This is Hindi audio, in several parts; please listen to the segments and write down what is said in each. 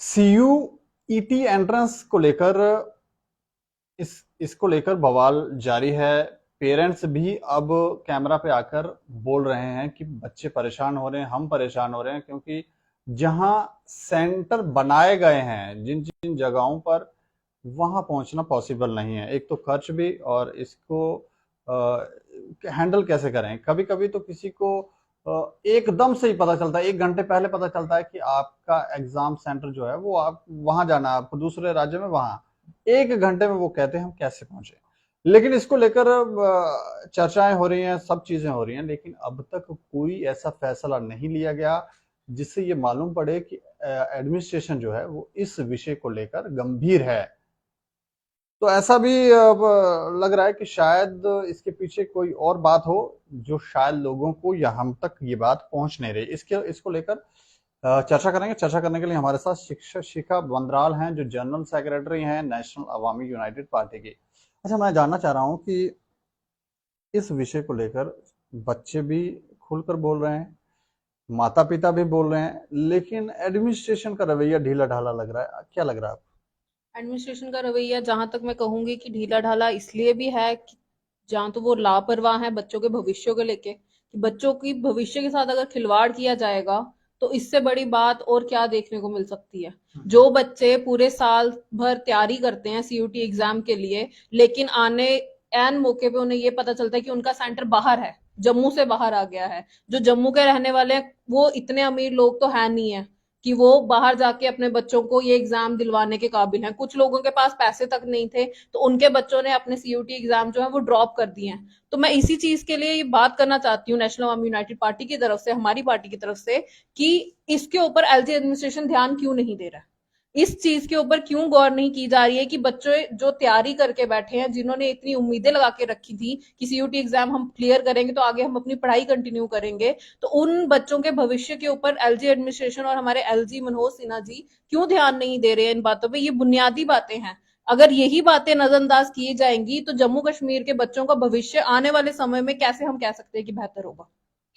सीयूईटी एंट्रेंस को लेकर इसको लेकर बवाल जारी है। पेरेंट्स भी अब कैमरा पे आकर बोल रहे हैं कि बच्चे परेशान हो रहे हैं, हम परेशान हो रहे हैं, क्योंकि जहां सेंटर बनाए गए हैं जिन जिन जगहों पर, वहां पहुंचना पॉसिबल नहीं है। एक तो खर्च भी, और इसको हैंडल कैसे करें। कभी कभी तो किसी को एकदम से ही पता चलता है, 1 घंटे पहले पता चलता है कि आपका एग्जाम सेंटर जो है वो आप वहां जाना है, आपको दूसरे राज्य में, वहां 1 घंटे में वो कहते हैं हम कैसे पहुंचे। लेकिन इसको लेकर चर्चाएं हो रही हैं, सब चीजें हो रही हैं, लेकिन अब तक कोई ऐसा फैसला नहीं लिया गया जिससे ये मालूम पड़े कि एडमिनिस्ट्रेशन जो है वो इस विषय को लेकर गंभीर है। तो ऐसा भी अब लग रहा है कि शायद इसके पीछे कोई और बात हो, जो शायद लोगों को या हम तक ये बात पहुंच नहीं रही। इसको लेकर चर्चा करेंगे। चर्चा करने के लिए हमारे साथ शिक्षा शिखा बंदराल हैं, जो जनरल सेक्रेटरी हैं नेशनल अवामी यूनाइटेड पार्टी की। अच्छा, मैं जानना चाह रहा हूँ कि इस विषय को लेकर बच्चे भी खुलकर बोल रहे हैं, माता पिता भी बोल रहे हैं, लेकिन एडमिनिस्ट्रेशन का रवैया ढीला ढाला लग रहा है। क्या लग रहा है आपको? एडमिनिस्ट्रेशन का रवैया जहां तक मैं कहूंगी कि ढीला ढाला इसलिए भी है कि जहां तो वो लापरवाह है बच्चों के भविष्य को लेके, कि बच्चों की भविष्य के साथ अगर खिलवाड़ किया जाएगा तो इससे बड़ी बात और क्या देखने को मिल सकती है। जो बच्चे पूरे साल भर तैयारी करते हैं सीयूटी एग्जाम के लिए, लेकिन आने एन मौके पे उन्हें ये पता चलता है कि उनका सेंटर बाहर है, जम्मू से बाहर आ गया है। जो जम्मू के रहने वाले हैं वो इतने अमीर लोग तो है नहीं है कि वो बाहर जाके अपने बच्चों को ये एग्जाम दिलवाने के काबिल हैं। कुछ लोगों के पास पैसे तक नहीं थे, तो उनके बच्चों ने अपने सीयूटी एग्जाम जो है वो ड्रॉप कर दिए हैं। तो मैं इसी चीज के लिए ये बात करना चाहती हूँ नेशनल अवामी यूनाइटेड पार्टी की तरफ से, हमारी पार्टी की तरफ से, कि इसके ऊपर एलजी एडमिनिस्ट्रेशन ध्यान क्यों नहीं दे रहा है। इस चीज के ऊपर क्यों गौर नहीं की जा रही है कि बच्चे जो तैयारी करके बैठे हैं, जिन्होंने इतनी उम्मीदें लगा के रखी थी कि सीयूटी एग्जाम हम क्लियर करेंगे तो आगे हम अपनी पढ़ाई कंटिन्यू करेंगे, तो उन बच्चों के भविष्य के ऊपर एलजी एडमिनिस्ट्रेशन और हमारे एलजी मनोज सिन्हा जी क्यों ध्यान नहीं दे रहे हैं इन बातों पे। ये बुनियादी बातें हैं। अगर यही बातें नजरअंदाज की जाएंगी तो जम्मू कश्मीर के बच्चों का भविष्य आने वाले समय में कैसे हम कह सकते हैं कि बेहतर होगा।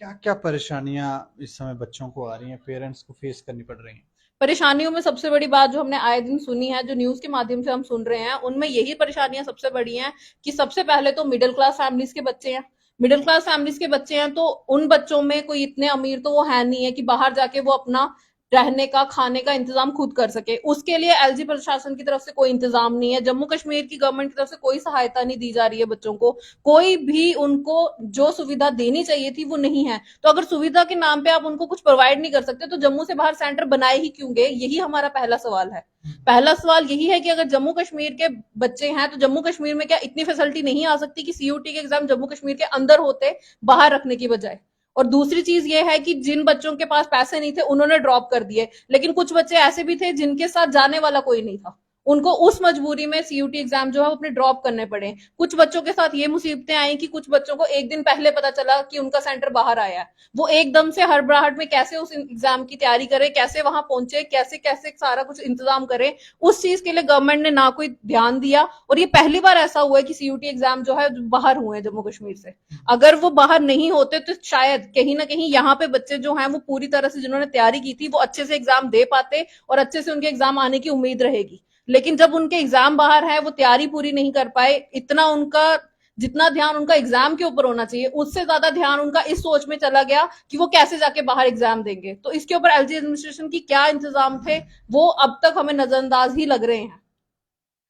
क्या क्या परेशानियां इस समय बच्चों को आ रही हैं, पेरेंट्स को फेस करनी पड़ रही हैं? परेशानियों में सबसे बड़ी बात जो हमने आए दिन सुनी है, जो न्यूज के माध्यम से हम सुन रहे हैं, उनमें यही परेशानियां सबसे बड़ी हैं कि सबसे पहले तो मिडिल क्लास फैमिलीज के बच्चे हैं। मिडिल क्लास फैमिलीज के बच्चे हैं तो उन बच्चों में कोई इतने अमीर तो वो है नहीं है कि बाहर जाके वो अपना रहने का खाने का इंतजाम खुद कर सके। उसके लिए एलजी प्रशासन की तरफ से कोई इंतजाम नहीं है, जम्मू कश्मीर की गवर्नमेंट की तरफ से कोई सहायता नहीं दी जा रही है बच्चों को। कोई भी उनको जो सुविधा देनी चाहिए थी वो नहीं है। तो अगर सुविधा के नाम पे आप उनको कुछ प्रोवाइड नहीं कर सकते तो जम्मू से बाहर सेंटर बनाए ही क्यों गए, यही हमारा पहला सवाल है। पहला सवाल यही है कि अगर जम्मू कश्मीर के बच्चे हैं तो जम्मू कश्मीर में क्या इतनी फैसिलिटी नहीं आ सकती कि सीयूटी के एग्जाम जम्मू कश्मीर के अंदर होते, बाहर रखने की बजाय। और दूसरी चीज ये है कि जिन बच्चों के पास पैसे नहीं थे उन्होंने ड्रॉप कर दिए, लेकिन कुछ बच्चे ऐसे भी थे जिनके साथ जाने वाला कोई नहीं था, उनको उस मजबूरी में सीयूटी एग्जाम जो है अपने ड्रॉप करने पड़े। कुछ बच्चों के साथ ये मुसीबतें आई कि कुछ बच्चों को एक दिन पहले पता चला कि उनका सेंटर बाहर आया है। वो एकदम से हड़बड़ाहट में कैसे उस एग्जाम की तैयारी करे, कैसे वहां पहुंचे, कैसे कैसे सारा कुछ इंतजाम करे, उस चीज के लिए गवर्नमेंट ने ना कोई ध्यान दिया। और ये पहली बार ऐसा हुआ है कि सीयूटी एग्जाम जो है बाहर हुए हैं जम्मू कश्मीर से। अगर वो बाहर नहीं होते तो शायद कहीं ना कहीं यहाँ पे बच्चे जो हैं वो पूरी तरह से जिन्होंने तैयारी की थी वो अच्छे से एग्जाम दे पाते और अच्छे से उनके एग्जाम आने की उम्मीद रहेगी। लेकिन जब उनके एग्जाम बाहर है, वो तैयारी पूरी नहीं कर पाए, इतना उनका जितना ध्यान उनका एग्जाम के ऊपर होना चाहिए उससे ज्यादा ध्यान उनका इस सोच में चला गया कि वो कैसे जाके बाहर एग्जाम देंगे। तो इसके ऊपर एलजी एडमिनिस्ट्रेशन की क्या इंतजाम थे वो अब तक हमें नजरअंदाज ही लग रहे हैं।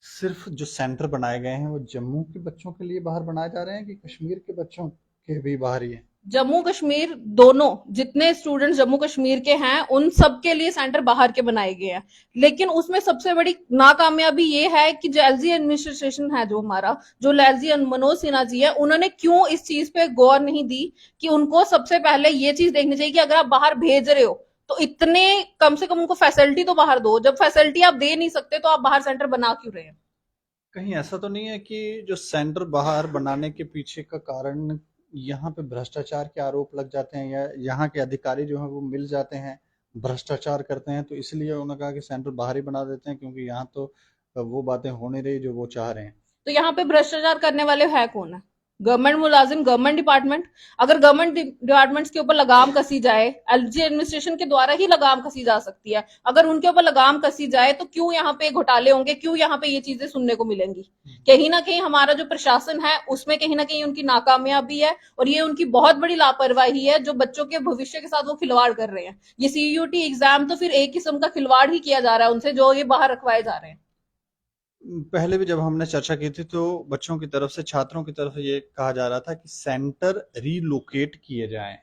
सिर्फ जो सेंटर बनाए गए हैं वो जम्मू के बच्चों के लिए बाहर बनाए जा रहे हैं कि कश्मीर के बच्चों के भी बाहर ही है? जम्मू कश्मीर दोनों, जितने स्टूडेंट्स जम्मू कश्मीर के हैं उन सब के लिए सेंटर बाहर के बनाए गए हैं। लेकिन उसमें सबसे बड़ी नाकामयाबी ये है कि जो एलजी एडमिनिस्ट्रेशन है, जो हमारा जो एलजी मनोज सिन्हा जी है, उन्होंने क्यों इस चीज पे गौर नहीं दी कि उनको सबसे पहले ये चीज देखनी चाहिए कि अगर आप बाहर भेज रहे हो तो इतने कम से कम उनको फैसिलिटी तो बाहर दो। जब फैसिलिटी आप दे नहीं सकते तो आप बाहर सेंटर बना क्यों रहे हैं। कहीं ऐसा तो नहीं है कि जो सेंटर बाहर बनाने के पीछे का कारण यहाँ पे भ्रष्टाचार के आरोप लग जाते हैं, या यहाँ के अधिकारी जो हैं वो मिल जाते हैं, भ्रष्टाचार करते हैं, तो इसलिए उन्होंने कहा कि सेंटर बाहर ही बना देते हैं, क्योंकि यहाँ तो वो बातें हो नहीं रही जो वो चाह रहे हैं? तो यहाँ पे भ्रष्टाचार करने वाले है कौन है? गवर्नमेंट मुलाजिम, गवर्नमेंट डिपार्टमेंट, अगर गवर्नमेंट डिपार्टमेंट्स के ऊपर लगाम कसी जाए, एलजी एडमिनिस्ट्रेशन के द्वारा ही लगाम कसी जा सकती है। अगर उनके ऊपर लगाम कसी जाए तो क्यों यहाँ पे घोटाले होंगे, क्यों यहाँ पे ये चीजें सुनने को मिलेंगी? कहीं ना कहीं हमारा जो प्रशासन है उसमें कहीं ना कहीं उनकी नाकामयाबी है, और ये उनकी बहुत बड़ी लापरवाही है जो बच्चों के भविष्य के साथ वो खिलवाड़ कर रहे हैं। ये सीयूटी एग्जाम तो फिर एक किस्म का खिलवाड़ ही किया जा रहा है उनसे, जो ये बाहर रखवाए जा रहे हैं। पहले भी जब हमने चर्चा की थी तो बच्चों की तरफ से, छात्रों की तरफ से ये कहा जा रहा था कि सेंटर रीलोकेट किए जाएं,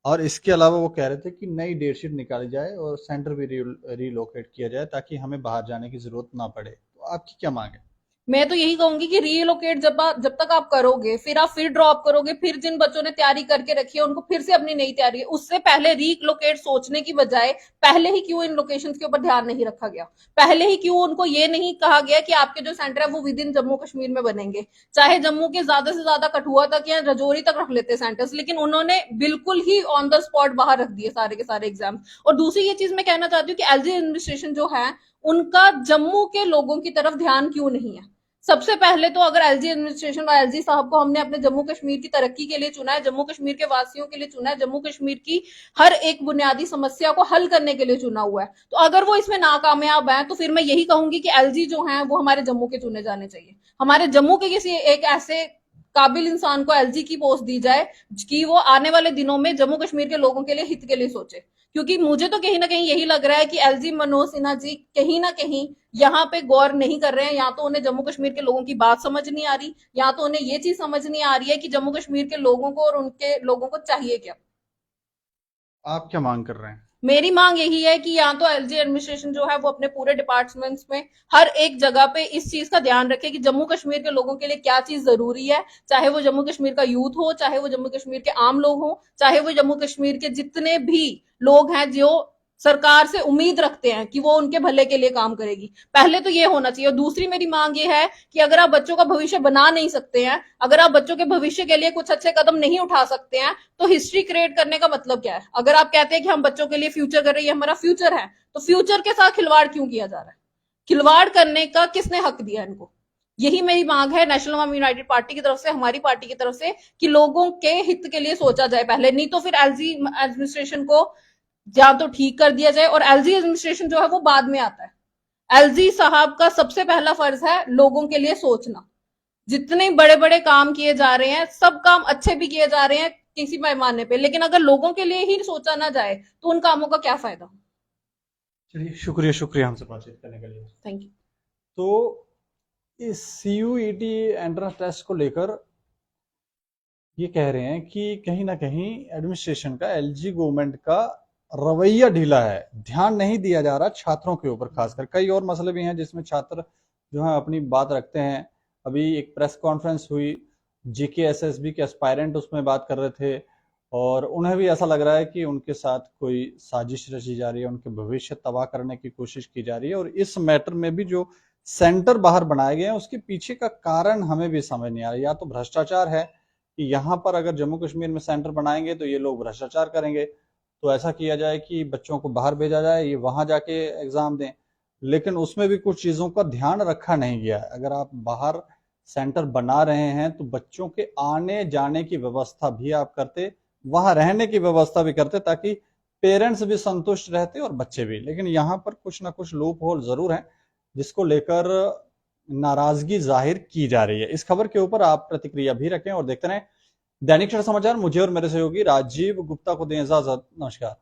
और इसके अलावा वो कह रहे थे कि नई डेटशीट निकाली जाए और सेंटर भी रीलोकेट किया जाए ताकि हमें बाहर जाने की जरूरत ना पड़े। तो आपकी क्या मांग है? मैं तो यही कहूंगी कि रीलोकेट जब तक आप करोगे, फिर आप फिर ड्रॉप करोगे, फिर जिन बच्चों ने तैयारी करके रखी है उनको फिर से अपनी नई तैयारी है, उससे पहले रीलोकेट सोचने की बजाय पहले ही क्यों इन लोकेशंस के ऊपर ध्यान नहीं रखा गया? पहले ही क्यों उनको ये नहीं कहा गया कि आपके जो सेंटर है वो विद इन जम्मू कश्मीर में बनेंगे? चाहे जम्मू के ज्यादा से ज्यादा कठुआ तक या रजौरी तक रख लेते सेंटर्स, लेकिन उन्होंने बिल्कुल ही ऑन द स्पॉट बाहर रख दिए सारे के सारे एग्जाम। और दूसरी ये चीज मैं कहना चाहती हूँ कि एलजी एडमिनिस्ट्रेशन जो है उनका जम्मू के लोगों की तरफ ध्यान क्यों नहीं है? सबसे पहले तो अगर एलजी एडमिनिस्ट्रेशन और एलजी साहब को हमने अपने जम्मू कश्मीर की तरक्की के लिए चुना है, जम्मू कश्मीर के वासियों के लिए चुना है, जम्मू कश्मीर की हर एक बुनियादी समस्या को हल करने के लिए चुना हुआ है, तो अगर वो इसमें नाकामयाब है तो फिर मैं यही कहूंगी कि एलजी जो है वो हमारे जम्मू के चुने जाने चाहिए। हमारे जम्मू के किसी एक ऐसे काबिल इंसान को एलजी की पोस्ट दी जाए कि वो आने वाले दिनों में जम्मू कश्मीर के लोगों के लिए, हित के लिए सोचे। क्योंकि मुझे तो कहीं ना कहीं यही लग रहा है कि एलजी मनोज सिन्हा जी कहीं ना कहीं यहाँ पे गौर नहीं कर रहे हैं। या तो उन्हें जम्मू कश्मीर के लोगों की बात समझ नहीं आ रही, या तो उन्हें ये चीज समझ नहीं आ रही है कि जम्मू कश्मीर के लोगों को और उनके लोगों को चाहिए क्या। आप क्या मांग कर रहे हैं? मेरी मांग यही है कि या तो एलजी एडमिनिस्ट्रेशन जो है वो अपने पूरे डिपार्टमेंट्स में हर एक जगह पे इस चीज का ध्यान रखे कि जम्मू कश्मीर के लोगों के लिए क्या चीज जरूरी है, चाहे वो जम्मू कश्मीर का यूथ हो, चाहे वो जम्मू कश्मीर के आम लोग हो, चाहे वो जम्मू कश्मीर के जितने भी लोग हैं जो सरकार से उम्मीद रखते हैं कि वो उनके भले के लिए काम करेगी। पहले तो ये होना चाहिए। और दूसरी मेरी मांग ये है कि अगर आप बच्चों का भविष्य बना नहीं सकते हैं, अगर आप बच्चों के भविष्य के लिए कुछ अच्छे कदम नहीं उठा सकते हैं, तो हिस्ट्री क्रिएट करने का मतलब क्या है? अगर आप कहते हैं कि हम बच्चों के लिए फ्यूचर कर रहे हैं, हमारा फ्यूचर है, तो फ्यूचर के साथ खिलवाड़ क्यों किया जा रहा है? खिलवाड़ करने का किसने हक दिया इनको? यही मेरी मांग है नेशनल अवाम यूनाइटेड पार्टी की तरफ से, हमारी पार्टी की तरफ से, कि लोगों के हित के लिए सोचा जाए पहले, नहीं तो फिर एलजी एडमिनिस्ट्रेशन को या तो ठीक कर दिया जाए। और एलजी एडमिनिस्ट्रेशन जो है वो बाद में आता है। एलजी साहब का सबसे पहला फर्ज है लोगों के लिए सोचना। जितने बड़े बड़े काम किए जा रहे हैं, सब काम अच्छे भी किए जा रहे हैं किसी पैमाने पे, लेकिन अगर लोगों के लिए ही सोचा ना जाए तो उन कामों का क्या फायदा? चलिए, शुक्रिया शुक्रिया हमसे बातचीत करने के लिए। Thank you. तो इस सीयूईटी एंट्रेंस टेस्ट को लेकर ये कह रहे हैं कि कहीं ना कहीं एडमिनिस्ट्रेशन का, एलजी गवर्नमेंट का रवैया ढीला है, ध्यान नहीं दिया जा रहा छात्रों के ऊपर। खासकर कई और मसले भी हैं जिसमें छात्र जो है अपनी बात रखते हैं। अभी एक प्रेस कॉन्फ्रेंस हुई, जीकेएसएसबी के एस्पायरेंट उसमें बात कर रहे थे, और उन्हें भी ऐसा लग रहा है कि उनके साथ कोई साजिश रची जा रही है, उनके भविष्य तबाह करने की कोशिश की जा रही है। और इस मैटर में भी जो सेंटर बाहर बनाए गए हैं उसके पीछे का कारण हमें भी समझ नहीं आ रहा। या तो भ्रष्टाचार है कि यहाँ पर अगर जम्मू कश्मीर में सेंटर बनाएंगे तो ये लोग भ्रष्टाचार करेंगे, तो ऐसा किया जाए कि बच्चों को बाहर भेजा जाए, ये वहां जाके एग्जाम दें। लेकिन उसमें भी कुछ चीजों का ध्यान रखा नहीं गया है। अगर आप बाहर सेंटर बना रहे हैं तो बच्चों के आने जाने की व्यवस्था भी आप करते, वहां रहने की व्यवस्था भी करते, ताकि पेरेंट्स भी संतुष्ट रहते और बच्चे भी। लेकिन यहाँ पर कुछ ना कुछ लूप होल जरूर है जिसको लेकर नाराजगी जाहिर की जा रही है। इस खबर के ऊपर आप प्रतिक्रिया भी रखें और देखते रहें दैनिक क्षण समाचार। मुझे और मेरे सहयोगी राजीव गुप्ता को दें इजाजत। नमस्कार।